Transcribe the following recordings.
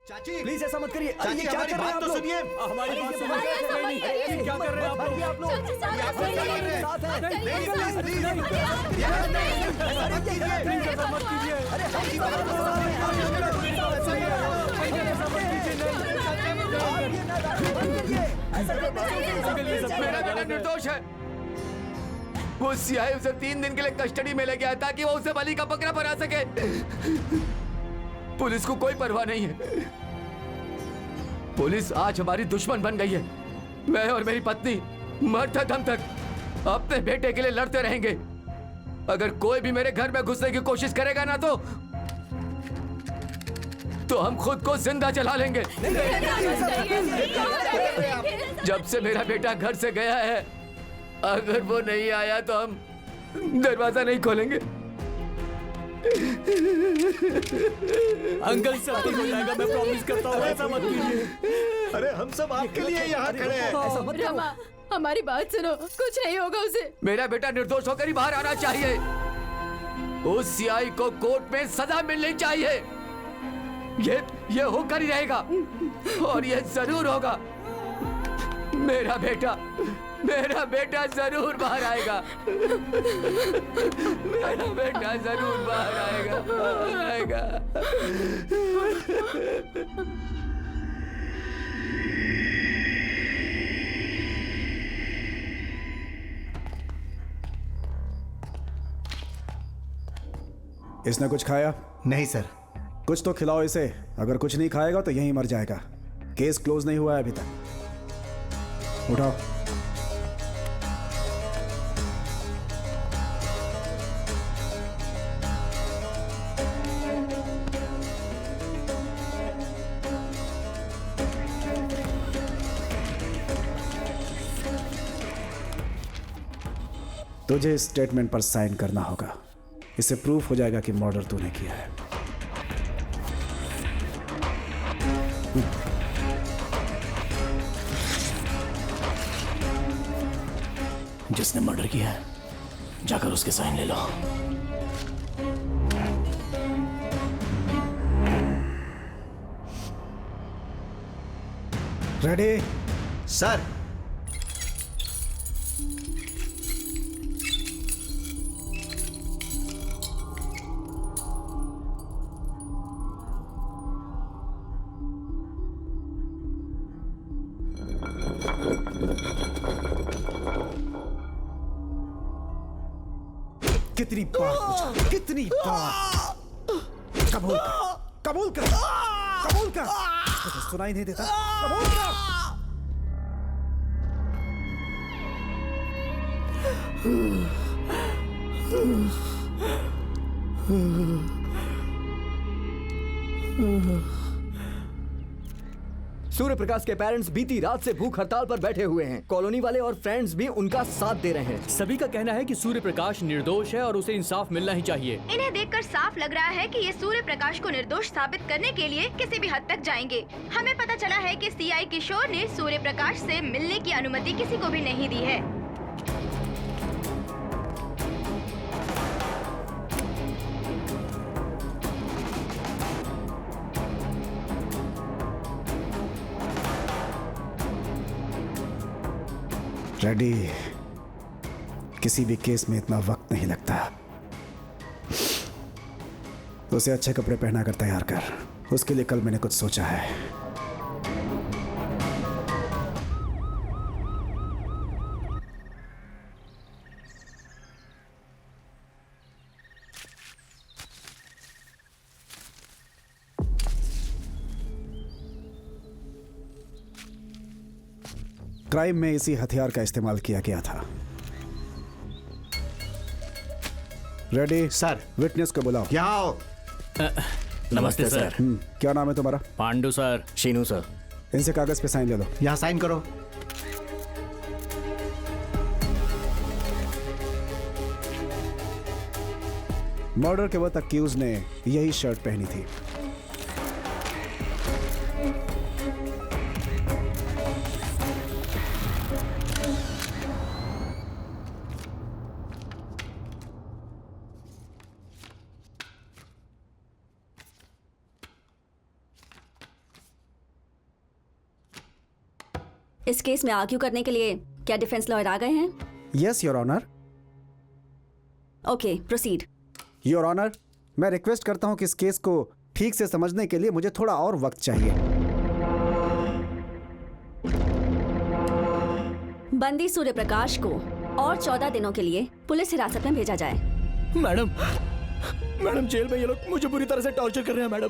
चाची प्लीज ऐसा मत करिए। चाची, क्या हमारी कर रहे हैं बात आप तो लोग? सुनिए। हमारी बात सुनिए। क्या कर रहे हैं आप लोग? आप लोग साथ हैं। प्लीज ऐसा मत कीजिए। अरे मेरा बेटा निर्दोष है। वो सीआई उसे 3 दिन के लिए कस्टडी में ले गया ताकि वो उसे बलि का बकरा बना सके। पुलिस को कोई परवाह नहीं है। पुलिस आज हमारी दुश्मन बन गई है। मैं और मेरी पत्नी मरते दम तक अपने बेटे के लिए लड़ते रहेंगे। अगर कोई भी मेरे घर में घुसने की कोशिश करेगा ना तो हम खुद को जिंदा जला लेंगे। जब से मेरा बेटा घर से गया है, अगर वो नहीं आया तो हम दरवाजा नहीं खोलेंगे। अंकल सब ठीक हो जाएगा, मैं प्रॉमिस करता हूँ। ऐसा मत कीजिए। अरे हम सब आपके लिए यहाँ खड़े हैं। ऐसा मत करो। रमा, हमारी बात सुनो, कुछ नहीं होगा उसे। मेरा बेटा निर्दोष होकर ही बाहर आना चाहिए। उस सीआई को कोर्ट में सजा मिलनी चाहिए। ये होकर ही रहेगा और ये जरूर होगा। मेरा बेटा जरूर बाहर आएगा। मेरा बेटा जरूर बाहर आएगा। इसने कुछ खाया? नहीं सर। कुछ तो खिलाओ इसे। अगर कुछ नहीं खाएगा तो यहीं मर जाएगा। केस क्लोज नहीं हुआ है अभी तक। उठाओ। तुझे इस स्टेटमेंट पर साइन करना होगा। इससे प्रूफ हो जाएगा कि मर्डर तूने किया है। जिसने मर्डर किया है, जाकर उसके साइन ले लो। रेडी? सर कितनी बार पूछा? कितनी बार? कबूल कर, कबूल कर, कबूल कर। तुझे सुनाई नहीं देता? कबूल कर। सूर्य प्रकाश के पेरेंट्स बीती रात से भूख हड़ताल पर बैठे हुए हैं। कॉलोनी वाले और फ्रेंड्स भी उनका साथ दे रहे हैं। सभी का कहना है कि सूर्य प्रकाश निर्दोष है और उसे इंसाफ मिलना ही चाहिए। इन्हें देखकर साफ लग रहा है कि ये सूर्य प्रकाश को निर्दोष साबित करने के लिए किसी भी हद तक जाएंगे। हमें पता चला है कि सीआई किशोर ने सूर्य प्रकाश से मिलने की अनुमति किसी को भी नहीं दी है। रेडी? किसी भी केस में इतना वक्त नहीं लगता। उसे अच्छे कपड़े पहना कर तैयार कर। उसके लिए कल मैंने कुछ सोचा है। क्राइम में इसी हथियार का इस्तेमाल किया गया था। रेडी? सर विटनेस को बुलाओ। यहाँ आओ। नमस्ते सर। क्या नाम है तुम्हारा? पांडु सर। शीनू सर। इनसे कागज पे साइन ले लो। यहाँ साइन करो। मर्डर के वक्त अक्यूज ने यही शर्ट पहनी थी। इस केस में आर्ग्यू करने के लिए क्या डिफेंस लॉयर आ गए हैं? Yes your honour. Okay, proceed. Your honour, मैं रिक्वेस्ट करता हूं कि इस केस को ठीक से समझने के लिए मुझे थोड़ा और वक्त चाहिए। बंदी सूर्य प्रकाश को और 14 दिनों के लिए पुलिस हिरासत में भेजा जाए। मैडम जेल में ये लोग मुझे पूरी तरह से टॉर्चर कर रहे हैं मैडम,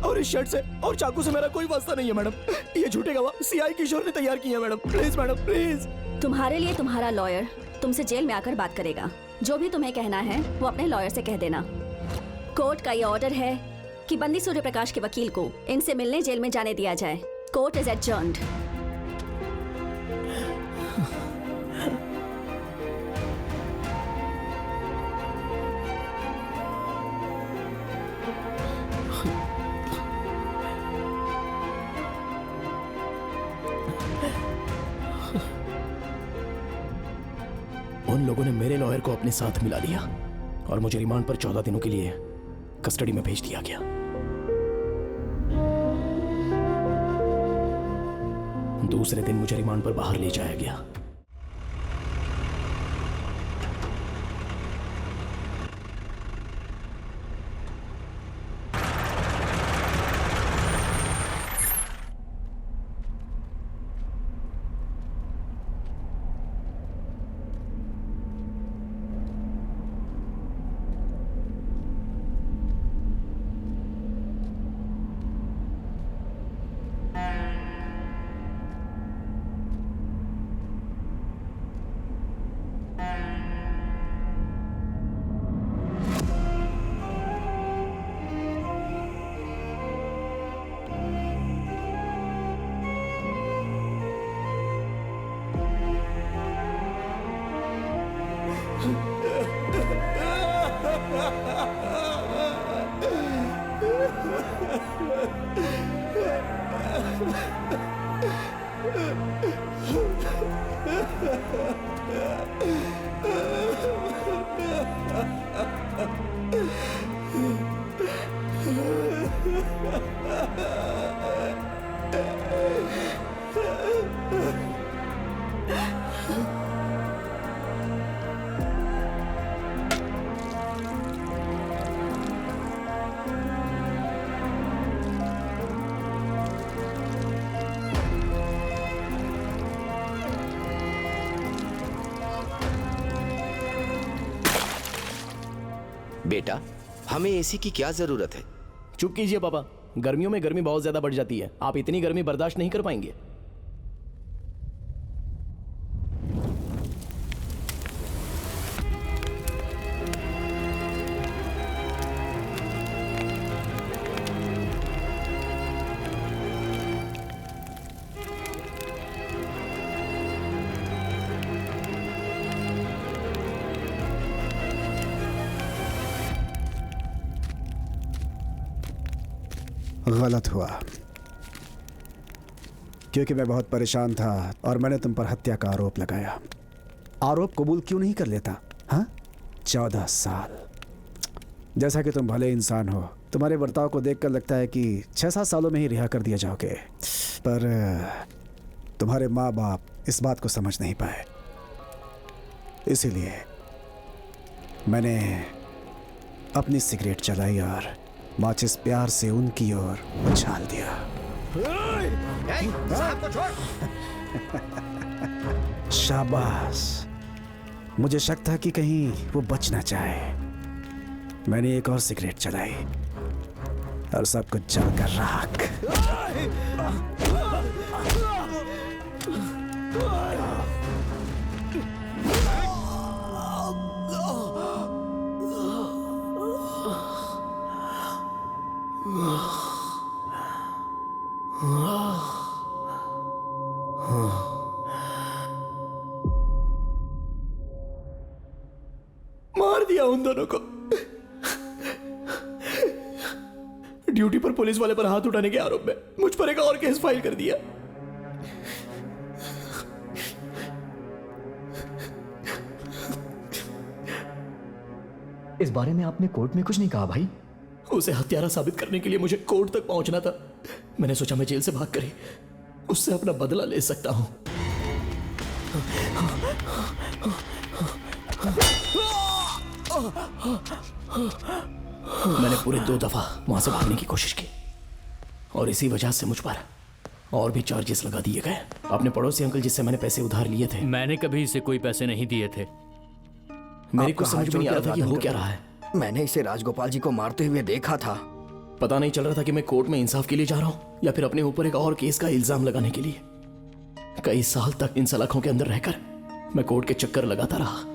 और इस शर्ट से और चाकू से मेरा कोई वास्ता नहीं है मैडम। ये झूठे गवाह सीआई किशोर ने तैयार किए हैं मैडम। Please madam, please. तुम्हारे लिए तुम्हारा लॉयर तुमसे जेल में आकर बात करेगा। जो भी तुम्हें कहना है वो अपने लॉयर से कह देना। कोर्ट का ये ऑर्डर है कि बंदी सूर्य प्रकाश के वकील को इनसे मिलने जेल में जाने दिया जाए। Court is adjourned. उन लोगों ने मेरे लॉयर को अपने साथ मिला लिया और मुझे रिमांड पर 14 दिनों के लिए कस्टडी में भेज दिया गया। दूसरे दिन मुझे रिमांड पर बाहर ले जाया गया। बेटा, हमें एसी की क्या जरूरत है? चुप कीजिए पापा, गर्मियों में गर्मी बहुत ज्यादा बढ़ जाती है। आप इतनी गर्मी बर्दाश्त नहीं कर पाएंगे। गलत हुआ, क्योंकि मैं बहुत परेशान था और मैंने तुम पर हत्या का आरोप लगाया। आरोप कबूल क्यों नहीं कर लेता? हाँ, 14 साल। जैसा कि तुम भले इंसान हो, तुम्हारे बर्ताव को देखकर लगता है कि 6-7 सालों में ही रिहा कर दिया जाओगे, पर तुम्हारे माँ बाप इस बात को समझ नहीं पाए। इसीलिए मैंने अपनी सिगरेट जलाई और माचिस प्यार से उनकी ओर उछाल दिया। शाबाश। मुझे शक था कि कहीं वो बचना चाहे। मैंने एक और सिगरेट जलाई और सब कुछ जलकर राख। मार दिया उन दोनों को। ड्यूटी पर पुलिस वाले पर हाथ उठाने के आरोप में मुझ पर एक और केस फाइल कर दिया। इस बारे में आपने कोर्ट में कुछ नहीं कहा भाई? उसे हत्यारा साबित करने के लिए मुझे कोर्ट तक पहुंचना था। मैंने सोचा मैं जेल से भाग कर ही उससे अपना बदला ले सकता हूं। मैंने पूरे 2 दफा वहां से भागने की कोशिश की और इसी वजह से मुझ पर और भी चार्जेस लगा दिए गए। अपने पड़ोसी अंकल जिससे मैंने पैसे उधार लिए थे, मैंने कभी इसे कोई पैसे नहीं दिए थे। मेरे को समझ में नहीं आ रहा था कि हो क्या रहा है। मैंने इसे राजगोपाल जी को मारते हुए देखा था। पता नहीं चल रहा था कि मैं कोर्ट में इंसाफ के लिए जा रहा हूं या फिर अपने ऊपर एक और केस का इल्जाम लगाने के लिए। कई साल तक इन सलाखों के अंदर रहकर मैं कोर्ट के चक्कर लगाता रहा।